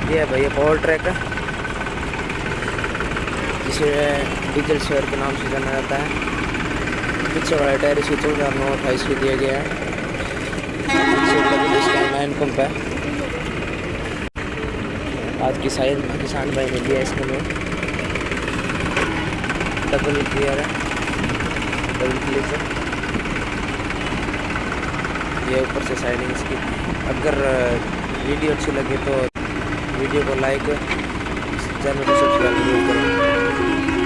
ये है भैया पावर ट्रैक है, जिसे डीजल स्वेयर के नाम से जाना जाता है। पीछे वाला टायर इसकी 4928 की दिया गया है। इसका 9 पंप है। आज की साइज में किसान भाई ने दिया इसके में डबल क्लियर है, डबल क्लियर है। ये ऊपर से साइडिंग इसकी। अगर वीडियो अच्छी लगे तो वीडियो को लाइक, चैनल को सब्सक्राइब जरूर करें।